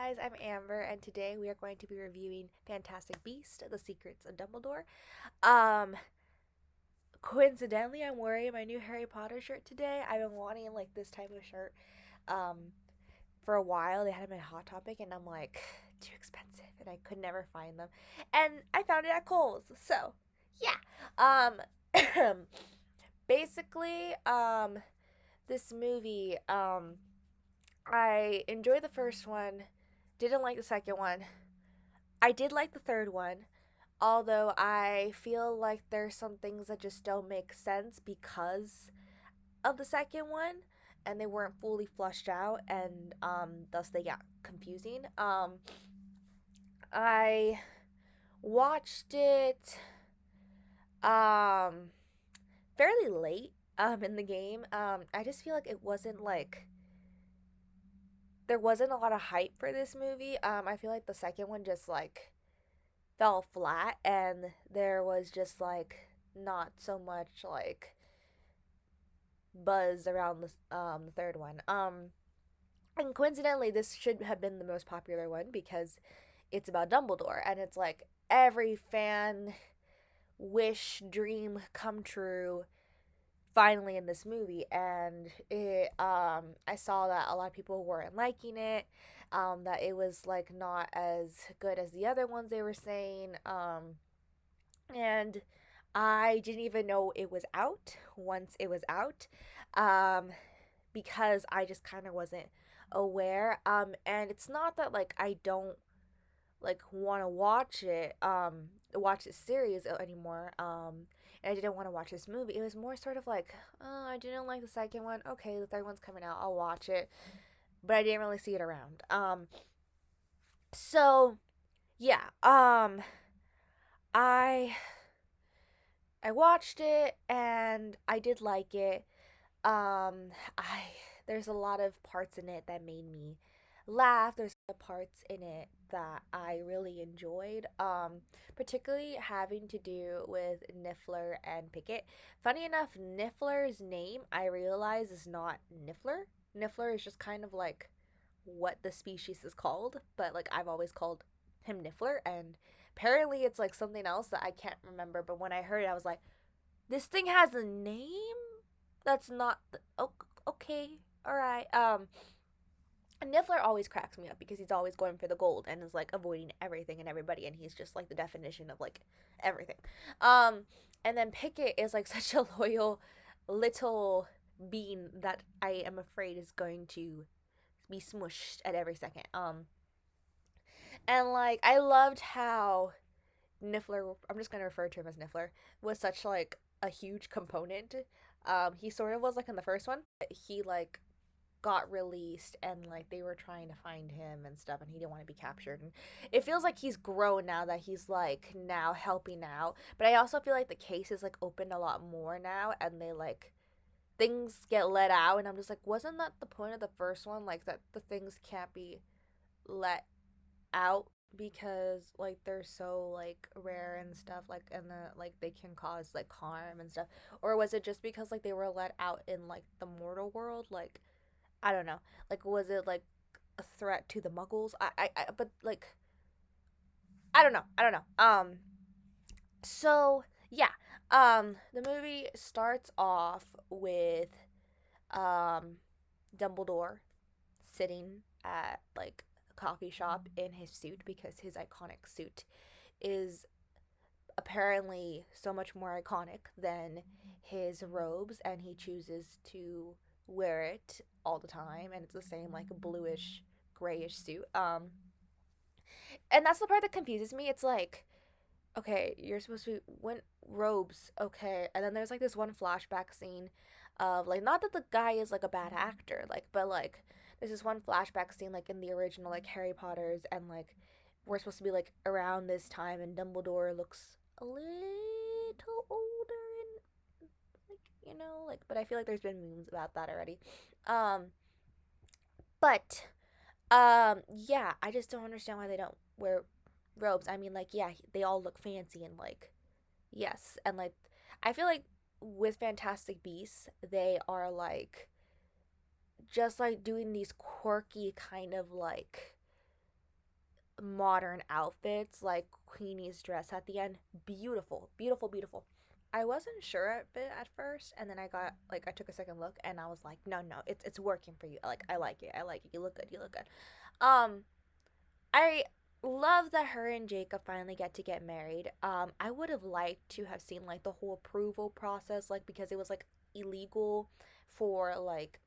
guys, I'm Amber, and today we are going to be reviewing Fantastic Beasts: The Secrets of Dumbledore. Um, Coincidentally, I'm wearing my new Harry Potter shirt today. I've been wanting like this type of shirt um for a while. They had them at Hot Topic, and I'm like, too expensive, and I could never find them. And I found it at Kohl's. So, yeah. Basically, this movie, I enjoyed the first one, didn't like the second one. I did like the third one, although I feel like there's some things that just don't make sense because of the second one, and they weren't fully flushed out, and thus they got confusing. I watched it um fairly late in the game. I just feel like it wasn't like there wasn't a lot of hype for this movie. I feel like the second one just like fell flat, and there was just like not so much like buzz around the third one. And coincidentally, this should have been the most popular one because it's about Dumbledore, and it's like every fan wish dream come true finally in this movie. And it I saw that a lot of people weren't liking it, that it was like not as good as the other ones they were saying, and I didn't even know it was out once it was out, um because I just kind of wasn't aware. And it's not that like I don't like want to watch this series anymore. And I didn't want to watch this movie. It was more sort of like, oh, I didn't like the second one. Okay, the third one's coming out. I'll watch it. But I didn't really see it around. So yeah. I I watched it and I did like it. I There's a lot of parts in it that made me laugh. There's the parts in it that I really enjoyed. Particularly having to do with Niffler and Pickett. Funny enough, Niffler's name I realize is not Niffler. Niffler is just kind of like what the species is called, but like I've always called him Niffler, and apparently it's like something else that I can't remember. But when I heard it, I was like, this thing has a name that's not oh, okay, all right. Niffler always cracks me up because he's always going for the gold and is like avoiding everything and everybody, and he's just like the definition of like everything. um and then Pickett is like such a loyal little bean that I am afraid is going to be smushed at every second. And like I loved how Niffler, I'm just gonna refer to him as Niffler, was such like a huge component. He sort of was like in the first one. He like got released, and like they were trying to find him and stuff, and he didn't want to be captured. And it feels like he's grown now that he's like now helping out. But I also feel like the case is like opened a lot more now, and they like things get let out, and I'm just like, wasn't that the point of the first one? Like that the things can't be let out because like they're so like rare and stuff, like, and the like they can cause like harm and stuff. Or was it just because like they were let out in like the mortal world? Like I don't know, like was it like a threat to the muggles? But like I don't know. So yeah, the movie starts off with um Dumbledore sitting at like a coffee shop in his suit, because his iconic suit is apparently so much more iconic than his robes, and he chooses to wear it all the time, and it's the same like bluish grayish suit. And that's the part that confuses me. It's like, okay, you're supposed to win robes, okay, and then there's like this one flashback scene of like, not that the guy is like a bad actor, like, but like there's this one flashback scene like in the original like Harry Potter's, and like we're supposed to be like around this time, and Dumbledore looks a little older, and like, like, but I feel like there's been memes about that already. um but yeah, I just don't understand why they don't wear robes. I mean, like, yeah, they all look fancy and like, yes, and like I feel like with Fantastic Beasts, they are like just like doing these quirky kind of like modern outfits, like Queenie's dress at the end. Beautiful, beautiful, beautiful. I wasn't sure of it at first, and then I took a second look, and I was like, no, no, it's working for you. Like, I like it, I like it. You look good, you look good. I love that her and Jacob finally get married. I would have liked to have seen like the whole approval process, like because it was like illegal for like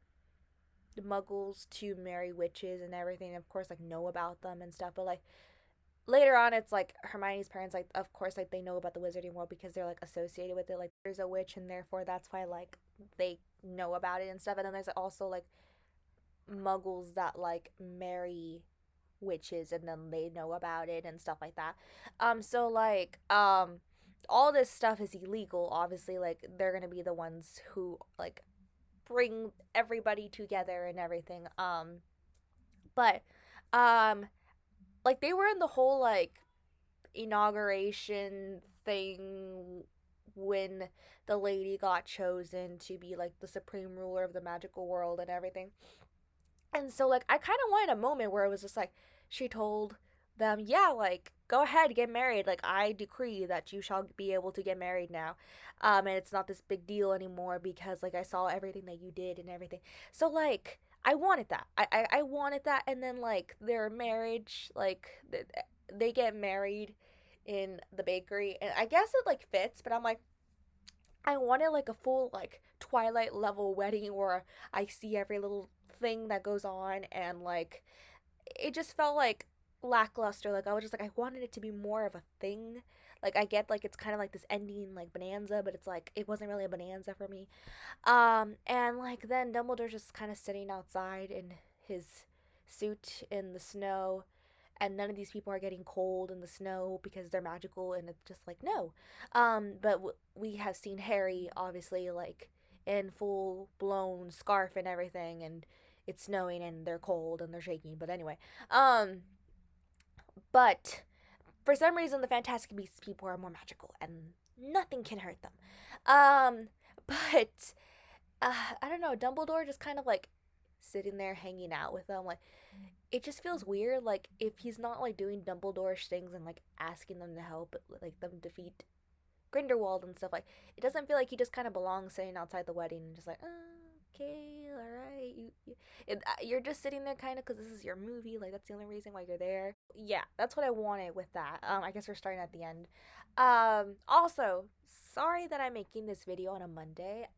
muggles to marry witches and everything, and of course like know about them and stuff. But like later on, it's like Hermione's parents, like of course like they know about the wizarding world because they're like associated with it, like there's a witch and therefore that's why like they know about it and stuff. And then there's also like muggles that like marry witches and then they know about it and stuff like that. So like all this stuff is illegal, obviously. Like they're gonna be the ones who like bring everybody together and everything. But um like they were in the whole like inauguration thing when the lady got chosen to be like the supreme ruler of the magical world and everything. And so like I kind of wanted a moment where it was just like she told them, "Yeah, like go ahead, get married. Like I decree that you shall be able to get married now." And it's not this big deal anymore because like I saw everything that you did and everything. So like I wanted that. I wanted that. And then like their marriage, like they get married in the bakery, and I guess it like fits, but I'm like I wanted like a full like Twilight level wedding where I see every little thing that goes on, and like it just felt like lackluster. Like I was just like I wanted it to be more of a thing. Like I get like it's kind of like this ending like bonanza, but it's like it wasn't really a bonanza for me. And like then Dumbledore's just kind of sitting outside in his suit in the snow, and none of these people are getting cold in the snow because they're magical, and it's just like no. But we have seen Harry obviously like in full blown scarf and everything, and it's snowing and they're cold and they're shaking. But anyway, um, but for some reason the Fantastic Beasts people are more magical and nothing can hurt them. Um, but I don't know. Dumbledore just kind of like sitting there hanging out with them, like it just feels weird. Like if he's not like doing Dumbledore things and like asking them to help, like them defeat Grindelwald and stuff, like it doesn't feel like he just kind of belongs sitting outside the wedding and just like, okay, all right, you're just sitting there kind of because this is your movie. Like that's the only reason why you're there. Yeah, that's what I wanted with that. I guess we're starting at the end. Also, sorry that I'm making this video on a Monday.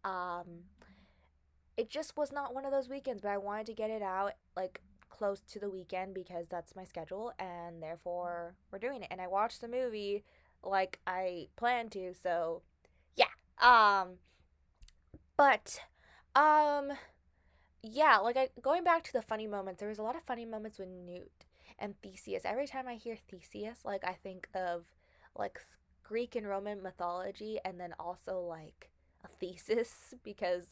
It just was not one of those weekends, but I wanted to get it out like close to the weekend because that's my schedule, and therefore we're doing it. And I watched the movie like I planned to, so yeah. But um yeah, like going back to the funny moments, there was a lot of funny moments with Newt and Theseus. Every time I hear Theseus, like I think of like Greek and Roman mythology, and then also like a thesis because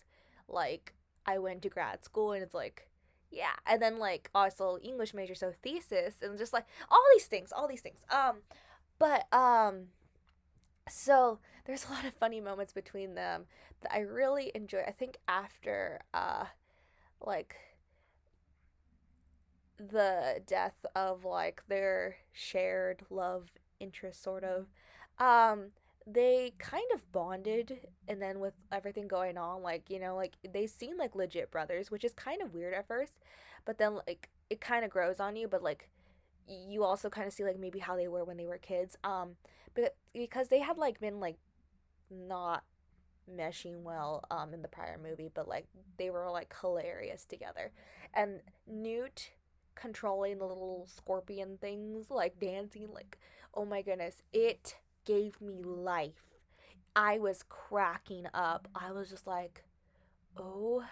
like I went to grad school and it's like yeah, and then like also English major, so thesis and just like all these things. But so there's a lot of funny moments between them that I really enjoy. I think after like the death of like their shared love interest sort of, um they kind of bonded, and then with everything going on, like like they seem like legit brothers, which is kind of weird at first, but then like it kind of grows on you. But like you also kind of see like maybe how they were when they were kids, but because they had like been like not meshing well in the prior movie, but like they were like hilarious together. And Newt controlling the little scorpion things, like dancing, like oh my goodness, it gave me life. I was cracking up. I was just like, oh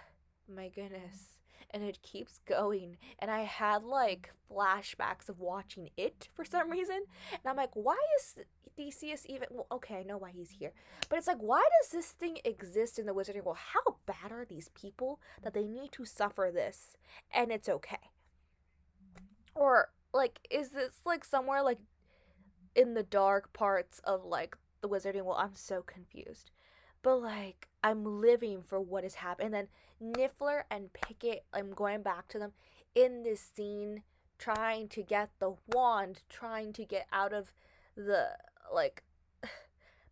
my goodness. And it keeps going. And I had like flashbacks of watching it for some reason. And I'm like, why is Theseus even. Well, okay, I know why he's here. But it's like, why does this thing exist in the Wizarding World? How bad are these people that they need to suffer this and it's okay? Or like, is this like somewhere like in the dark parts of like the Wizarding World? I'm so confused. But like I'm living for what is happening. And then Niffler and Pickett, I'm going back to them in this scene trying to get the wand, trying to get out of the, like,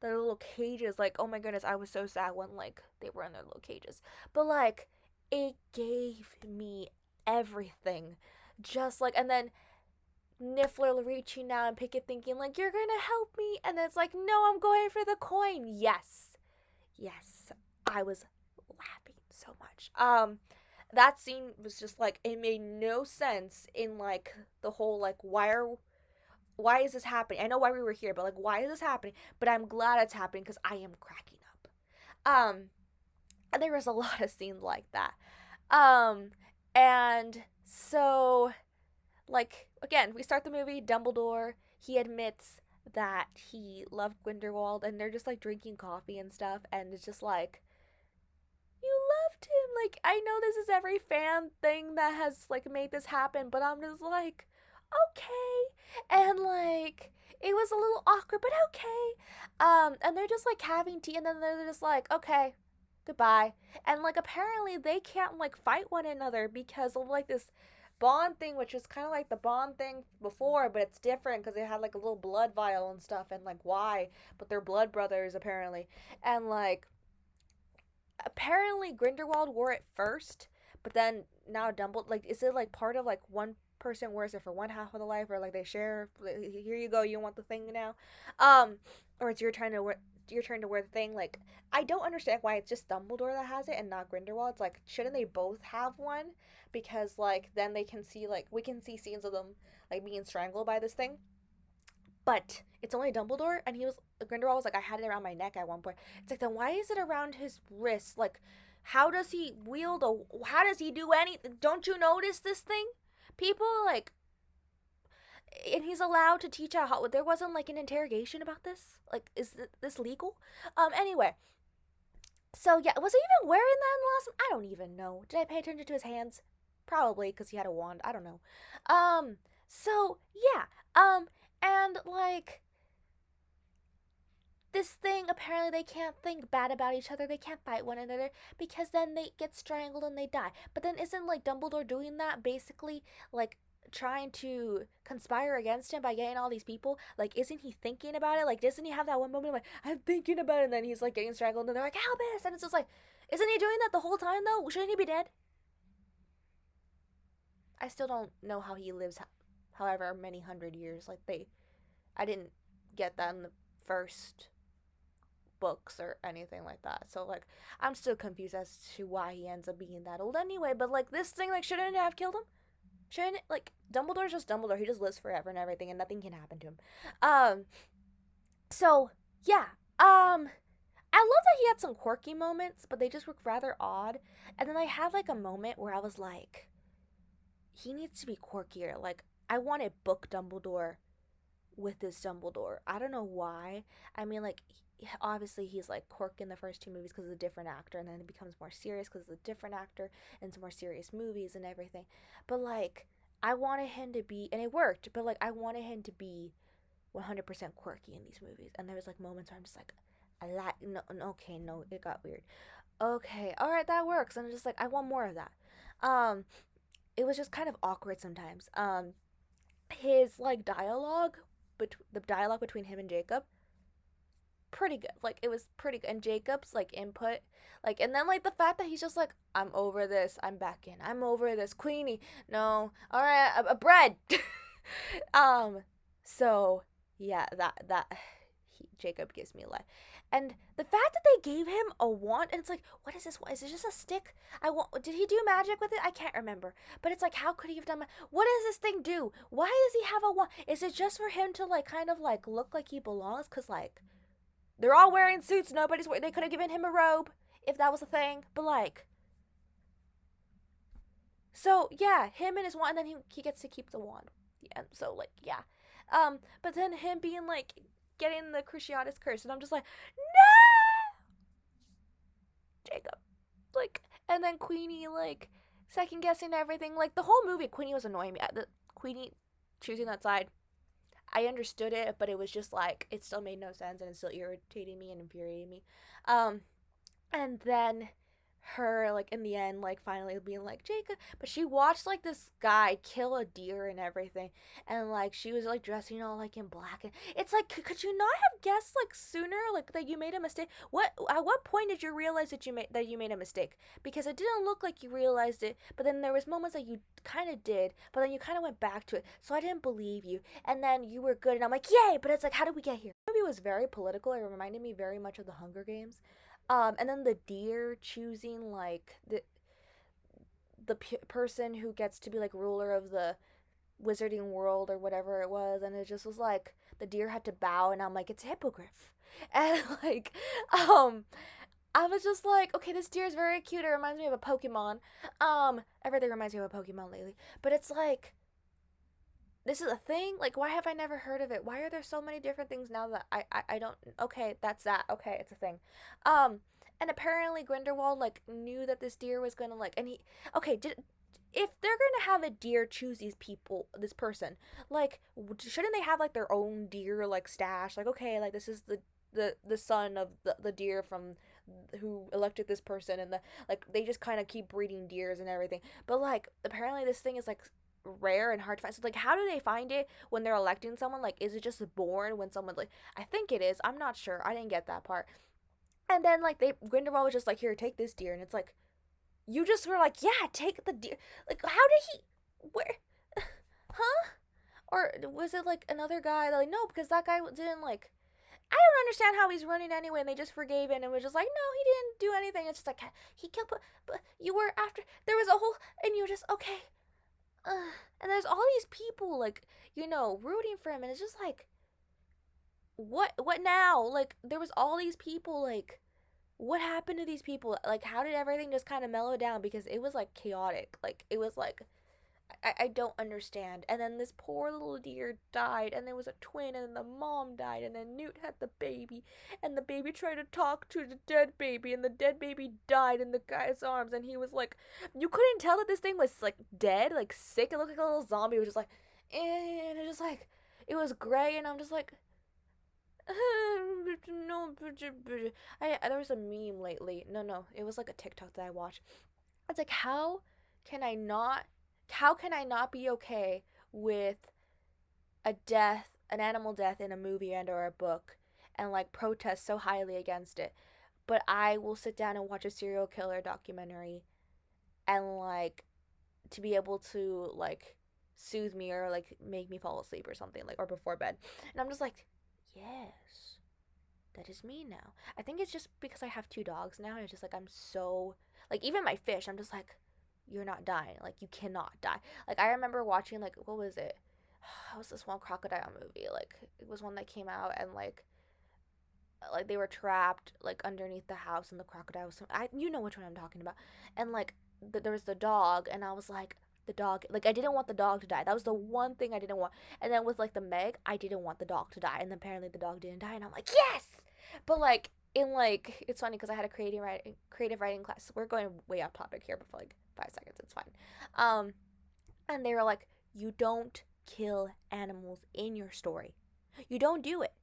their little cages. Like, oh my goodness, I was so sad when, like, they were in their little cages. But, like, it gave me everything. Just like, and then Niffler reaching out and Pickett thinking, like, you're gonna help me. And then it's like, no, I'm going for the coin. Yes. Yes. I was laughing so much. That scene was just like, it made no sense in, like, the whole, like, why is this happening? I know why we were here, but, like, why is this happening? But I'm glad it's happening because I am cracking up. And there was a lot of scenes like that. And so, like, again, we start the movie, Dumbledore, he admits that he loved Grindelwald, and they're just, like, drinking coffee and stuff, and it's just like, you loved him. Like, I know this is every fan thing that has, like, made this happen, but I'm just like, okay. And, like, it was a little awkward, but okay. And they're just, like, having tea, and then they're just like, okay, goodbye. And, like, apparently they can't, like, fight one another because of, like, this bond thing, which is kind of like the bond thing before, but it's different because they had, like, a little blood vial and stuff, and, like, why? But they're blood brothers, apparently. And, like, apparently Grindelwald wore it first, but then now Dumbledore, like, is it, like, part of, like, one person wears it for one half of the life, or, like, they share, here you go, you want the thing now, or it's your turn to wear the thing. Like, I don't understand why it's just Dumbledore that has it and not Grindelwald. It's like, shouldn't they both have one? Because, like, then they can see, like, we can see scenes of them, like, being strangled by this thing. But it's only Dumbledore, and Grindelwald was like, I had it around my neck at one point. It's like, then why is it around his wrist? Like, how does he how does he do anything? Don't you notice this thing? People, like, and he's allowed to teach out how, there wasn't, like, an interrogation about this? Like, is this legal? Anyway. So, yeah, was he even wearing that in the last one? I don't even know. Did I pay attention to his hands? Probably, because he had a wand. I don't know. So, yeah. And, like, this thing, apparently they can't think bad about each other. They can't fight one another because then they get strangled and they die. But then isn't, like, Dumbledore doing that, basically, like, trying to conspire against him by getting all these people? Like, isn't he thinking about it? Like, doesn't he have that one moment like, I'm thinking about it, and then he's, like, getting strangled, and they're like, Albus! And it's just like, isn't he doing that the whole time, though? Shouldn't he be dead? I still don't know how he lives however many 100 years. Like, I didn't get that in the first books or anything like that. So, like, I'm still confused as to why he ends up being that old anyway. But, like, this thing, like, shouldn't it have killed him? Shouldn't it, like, Dumbledore's just Dumbledore. He just lives forever and everything, and nothing can happen to him. So, yeah. I love that he had some quirky moments, but they just were rather odd. And then I had, like, a moment where I was like, he needs to be quirkier. Like, I wanted book Dumbledore with this Dumbledore. I don't know why. I mean, like, obviously he's, like, quirky in the first two movies because of a different actor, and then it becomes more serious because of a different actor and some more serious movies and everything. But, like, I wanted him to be, and it worked, but, like, I wanted him to be 100% quirky in these movies. And there was, like, moments where I'm just like, okay, no, it got weird. Okay, all right, that works. And I'm just like, I want more of that. It was just kind of awkward sometimes. His, like, the dialogue between him and Jacob, pretty good. Like, it was pretty good. And Jacob's, like, input, like, and then, like, the fact that he's just like, I'm over this, I'm back in, I'm over this, Queenie, no, all right, a bread. So yeah, Jacob gives me life. And the fact that they gave him a wand, and it's like, what is this? What is it? Just a stick? Did he do magic with it? I can't remember. But it's like, how could he have done? What does this thing do? Why does he have a wand? Is it just for him to, like, kind of, like, look like he belongs? Cause, like, they're all wearing suits. They could have given him a robe if that was a thing. But, like, so yeah, him and his wand, and then he gets to keep the wand. Yeah. So, like, yeah. But then him being like, getting the Cruciatus curse, and I'm just like, no, Jacob, like, and then Queenie, like, second guessing everything. Like, the whole movie, Queenie was annoying me. The Queenie choosing that side, I understood it, but it was just like, it still made no sense, and it still irritated me and infuriated me. And then her like in the end like finally being like Jacob, but she watched like this guy kill a deer and everything, and like she was like dressing all like in black, and it's like could you not have guessed like sooner like that you made a mistake? What at what point did you realize that you made a mistake? Because it didn't look like you realized it, but then there was moments that you kind of did, but then you kind of went back to it, so I didn't believe you, and then you were good, and I'm like yay, but it's like how did we get here? The movie was very political. It reminded me very much of the Hunger Games. And then the deer choosing like the person who gets to be like ruler of the wizarding world or whatever it was, and it just was like the deer had to bow, and I'm like it's a hippogriff, and like um I was just like okay, this deer is very cute. It reminds me of a Pokemon. Everything reminds me of a Pokemon lately, but it's like this is a thing. Like why have I never heard of it? Why are there so many different things now that I don't. Okay, that's that. Okay, it's a thing. um and apparently Grindelwald like knew that this deer was gonna like, and he okay did if they're gonna have a deer choose these people, this person, like shouldn't they have like their own deer like stash, like okay like this is the son of the deer from who elected this person, and the like they just kind of keep breeding deers and everything, but like apparently this thing is like rare and hard to find. So like how do they find it when they're electing someone? Like is it just born when someone like, I think it is. I'm not sure. I didn't get that part. And then like they Grindelwald was just like, here, take this deer, and it's like you just were like, yeah, take the deer. Like how did he where huh? Or was it like another guy like no, because that guy didn't like, I don't understand how he's running anyway, and they just forgave it and was just like, no, he didn't do anything. It's just like he killed, but you were after. There was a whole, and you just okay, and there's all these people like rooting for him, and it's just like what now? Like there was all these people like what happened to these people? Like how did everything just kind of mellow down? Because it was like chaotic. Like it was like I don't understand. And then this poor little deer died, and there was a twin, and then the mom died, and then Newt had the baby, and the baby tried to talk to the dead baby, and the dead baby died in the guy's arms, and he was like, you couldn't tell that this thing was like dead, like sick. It looked like a little zombie. It was just like, and it just like, it was gray, and I'm just like, no, there was a meme lately. No, it was like a TikTok that I watched. It's like can I not how can I not be okay with a death, an animal death in a movie and or a book, and like protest so highly against it, but I will sit down and watch a serial killer documentary and like to be able to like soothe me or like make me fall asleep or something, like or before bed. And I'm just like, yes, that is me now. I think it's just because I have two dogs now, and it's just like I'm so like even my fish, I'm just like, you're not dying. Like you cannot die. Like I remember watching like what was it? It was this one crocodile movie. Like it was one that came out, and like they were trapped like underneath the house, and the crocodile was you know which one I'm talking about. And like there was the dog, and I was like the dog, like I didn't want the dog to die. That was the one thing I didn't want. And then with like the Meg, I didn't want the dog to die, and then apparently the dog didn't die, and I'm like yes. But like in like it's funny because I had a creative writing class. We're going way off topic here, but for like 5 seconds it's fine. um and they were like, you don't kill animals in your story, you don't do it.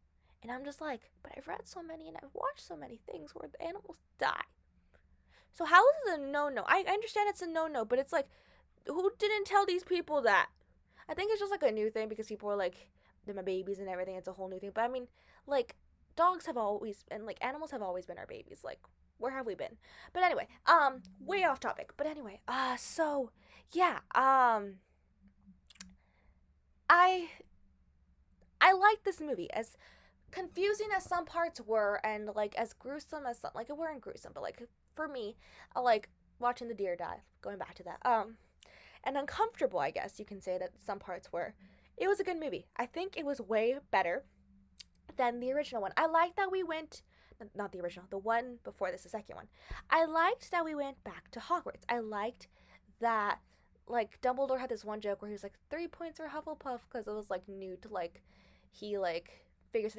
And I'm just like, but I've read so many and I've watched so many things where the animals die. So how is it a no-no? I understand it's a no-no, but it's like, who didn't tell these people that? I think it's just like a new thing because people are like, they're my babies and everything. It's a whole new thing. But I mean, like, dogs have always, and like animals have always been our babies. Like, where have we been? But anyway, way off topic. But anyway, so yeah, I I like this movie, as confusing as some parts were, and like as gruesome as some, like it weren't gruesome, but like for me, I like watching the deer die. Going back to that, and uncomfortable, I guess you can say that some parts were. It was a good movie. I think it was way better than the original one. I liked that we went, not the original, the one before this, the second one. I liked that we went back to Hogwarts. I liked that like Dumbledore had this one joke where he was like 3 points for Hufflepuff because it was like new to like he like figures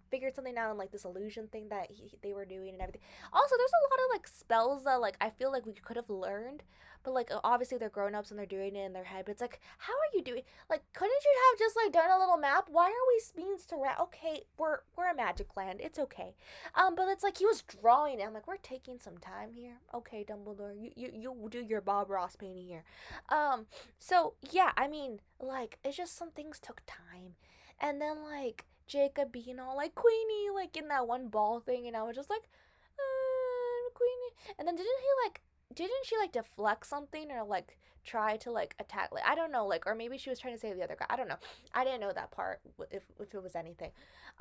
figured something out in like this illusion thing that they were doing and everything. Also, there's a lot of like spells that like I feel like we could have learned, but like obviously they're grown ups and they're doing it in their head. But it's like, how are you doing? Like, couldn't you have just like done a little map? Why are we being surrounded? Okay, we're a magic land. It's okay. But it's like he was drawing it. I'm like, we're taking some time here. Okay, Dumbledore, you do your Bob Ross painting here. So yeah, I mean, like it's just some things took time, and then like Jacob being all like Queenie, like in that one ball thing, and I was just like, Queenie. And then didn't she like deflect something or like try to like attack? Like I don't know, like or maybe she was trying to save the other guy. I don't know. I didn't know that part if it was anything.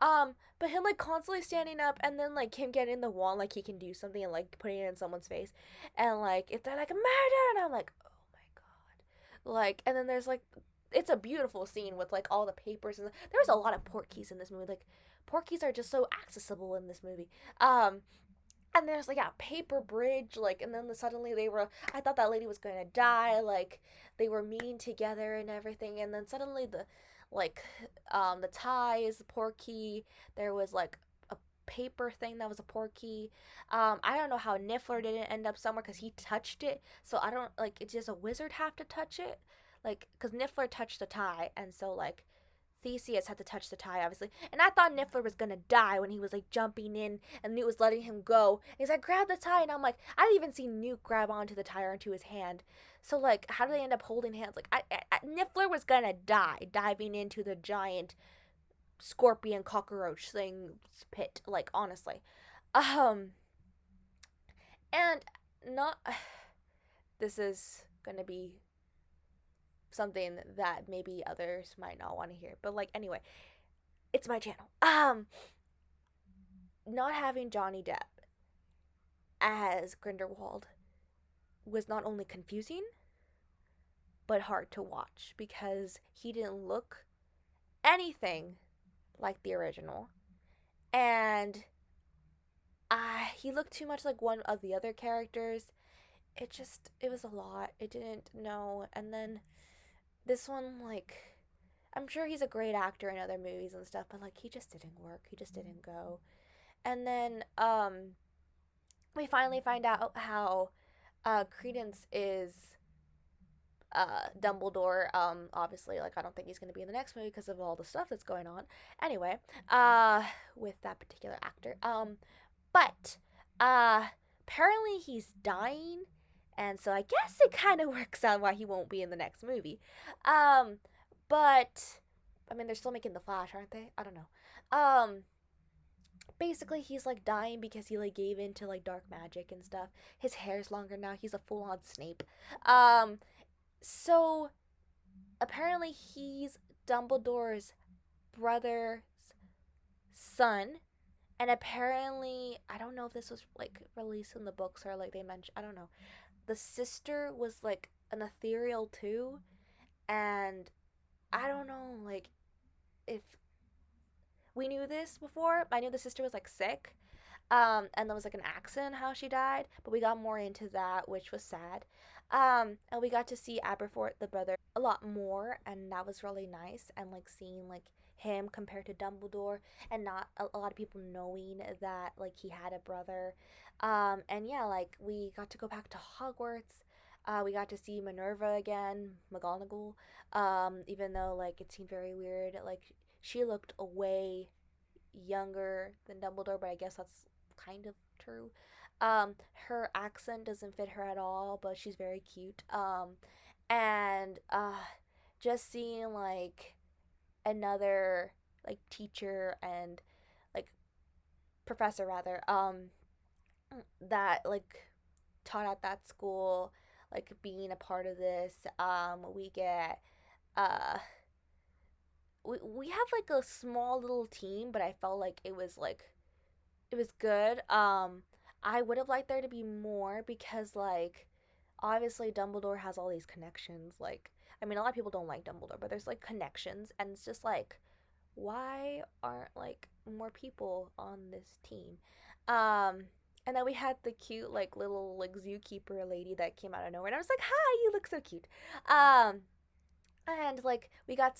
But him like constantly standing up and then like him getting in the wall like he can do something and like putting it in someone's face, and like if they're like murder, and I'm like, oh my god, like and then there's like it's a beautiful scene with like all the papers and there's a lot of portkeys in this movie. Like portkeys are just so accessible in this movie. And there's like a paper bridge, like, and then suddenly they were. I thought that lady was gonna die. Like they were meeting together and everything, and then suddenly like, the ties, the portkey. There was like a paper thing that was a portkey. I don't know how Niffler didn't end up somewhere because he touched it. So I don't like. Does a wizard have to touch it? Like, because Niffler touched the tie, and so like Theseus had to touch the tie, obviously. And I thought Niffler was gonna die when he was like jumping in and Newt was letting him go. And he's like, grab the tie. And I'm like, I didn't even see Newt grab onto the tie or into his hand. So, like, how do they end up holding hands? Like, Niffler was gonna die diving into the giant scorpion cockroach thing pit. Like, honestly. Um, and not. This is gonna be something that maybe others might not want to hear. But, like, anyway, it's my channel. Not having Johnny Depp as Grindelwald was not only confusing but hard to watch because he didn't look anything like the original, and he looked too much like one of the other characters. It was a lot. It didn't know, and then this one, like, I'm sure he's a great actor in other movies and stuff, but like he just didn't work. He just didn't go. And then we finally find out how Credence is Dumbledore. Obviously, like I don't think he's gonna be in the next movie because of all the stuff that's going on. Anyway, with that particular actor. But apparently he's dying, and so I guess it kind of works out why he won't be in the next movie. But I mean, they're still making the Flash, aren't they? I don't know. Basically he's like dying because he like gave in to like dark magic and stuff. His hair's longer now. He's a full-on Snape. So apparently he's Dumbledore's brother's son, and apparently I don't know if this was like released in the books or like they mentioned, I don't know. The sister was like an ethereal too, and I don't know like if we knew this before. I knew the sister was like sick. And there was like an accident how she died, but we got more into that, which was sad. And we got to see Aberforth, the brother, a lot more, and that was really nice. And like seeing like him compared to Dumbledore, and not a lot of people knowing that like he had a brother. And yeah, like we got to go back to Hogwarts. We got to see Minerva again, McGonagall. Even though like it seemed very weird, like she looked way younger than Dumbledore, but I guess that's kind of true. Her accent doesn't fit her at all, but she's very cute. And just seeing like another like teacher and like professor rather, that like taught at that school, like being a part of this. We get uh we have like a small little team, but I felt like it was good. I would have liked there to be more because like obviously Dumbledore has all these connections. Like I mean, a lot of people don't like Dumbledore, but there's like connections, and it's just like why aren't like more people on this team? Um, and then we had the cute like little like zookeeper lady that came out of nowhere, and I was like, "Hi, you look so cute." Um, And like we got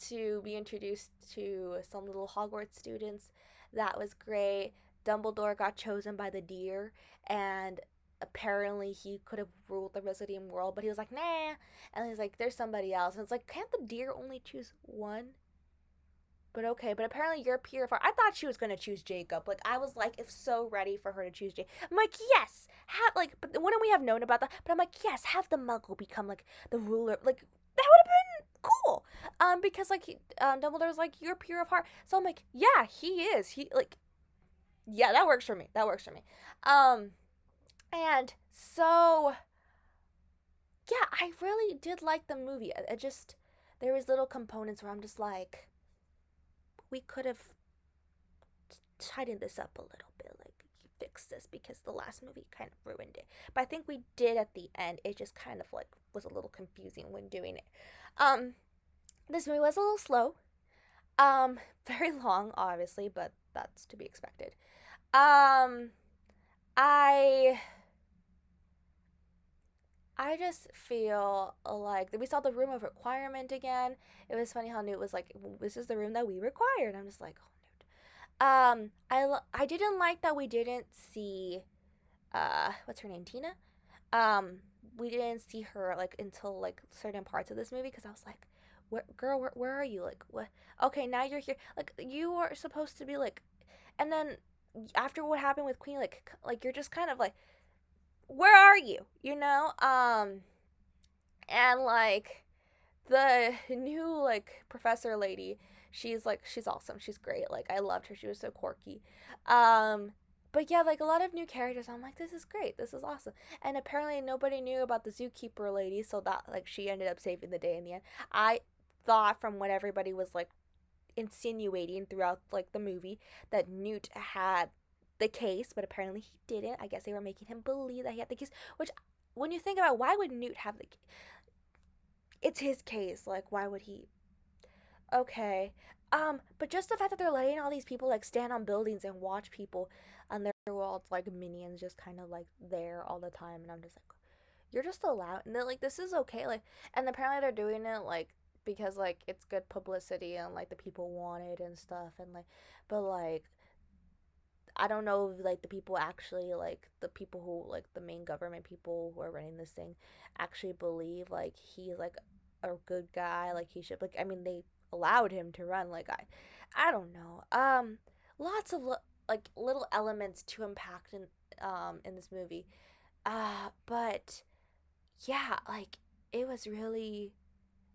to be introduced to some little Hogwarts students. That was great. Dumbledore got chosen by the deer, and apparently he could have ruled the Wizarding world, but he was like, nah. And he's like, there's somebody else. And it's like, can't the deer only choose one? But okay, but apparently you're purified. I thought she was gonna choose Jacob. Like I was like, if so ready for her to choose Jacob. I'm like, yes, have like, but wouldn't we have known about that? But I'm like, yes, have the Muggle become like the ruler. Like that would have been cool. Because like Dumbledore's like, you're pure of heart. So I'm like, yeah, he is. He like, yeah, that works for me. That works for me. Um, and so yeah, I really did like the movie. I just there was little components where I'm just like, we could have tighten this up a little bit, like fix this because the last movie kind of ruined it. But I think we did at the end. It just kind of like was a little confusing when doing it. Um, this movie was a little slow. Very long, obviously, but that's to be expected. Um, I I just feel like we saw the room of requirement again. It was funny how Newt was like, "This is the room that we required." I'm just like, "Oh, Newt." I didn't like that we didn't see what's her name, Tina. Um, we didn't see her like until like certain parts of this movie because I was like, "Where, girl, where are you? Like, what? Okay, now you're here. Like, you are supposed to be like," and then after what happened with Queen, like you're just kind of like, "Where are you?" You know? And like the new like professor lady, she's awesome. She's great. Like I loved her. She was so quirky. Um but yeah, like a lot of new characters. I'm like, this is great. This is awesome. And apparently nobody knew about the zookeeper lady, so that like she ended up saving the day in the end. I thought from what everybody was like insinuating throughout like the movie that Newt had the case, but apparently he didn't. I guess they were making him believe that he had the case, which when you think about why would Newt have the it's his case. Like, why would he? Okay. But just the fact that they're letting all these people like stand on buildings and watch people on their worlds like minions just kind of like there all the time, and I'm just like, you're just allowed, and they're like, this is okay, like, and apparently they're doing it like because like it's good publicity and like the people want it and stuff, and like, but like I don't know if like the people actually like the people who like the main government people who are running this thing actually believe like he's like a good guy, like he should like I mean they allowed him to run like I don't know. Lots of like little elements to impact in this movie. But yeah, like it was really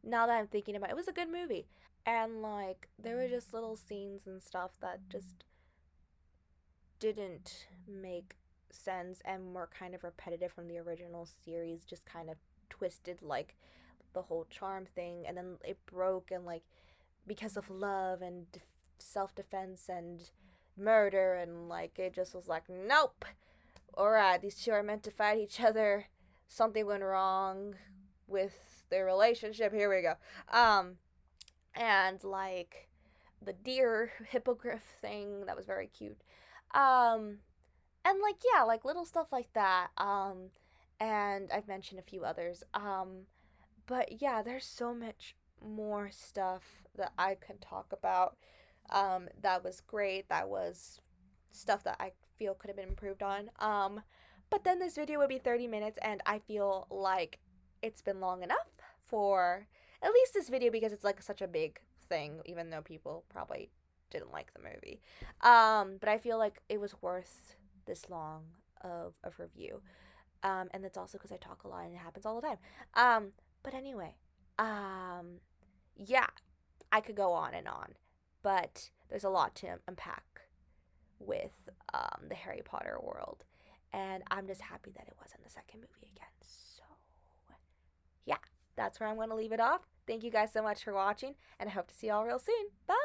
now that I'm thinking about it, it was a good movie. And like there were just little scenes and stuff that just didn't make sense and were kind of repetitive from the original series, just kind of twisted like the whole charm thing, and then it broke and like because of love and self-defense and murder, and like it just was like, nope, all right, these two are meant to fight each other, something went wrong with their relationship, here we go. And like the deer hippogriff thing that was very cute. um and like yeah, like little stuff like that. And I've mentioned a few others. But yeah, there's so much more stuff that I can talk about. That was great. That was stuff that I feel could have been improved on. But then this video would be 30 minutes, and I feel like it's been long enough for at least this video because it's like such a big thing, even though people probably didn't like the movie. But I feel like it was worth this long of review. And that's also because I talk a lot and it happens all the time. But anyway, um, yeah, I could go on and on, but there's a lot to unpack with the Harry Potter world, and I'm just happy that it wasn't the second movie again. So, yeah, that's where I'm going to leave it off. Thank you guys so much for watching, and I hope to see y'all real soon. Bye!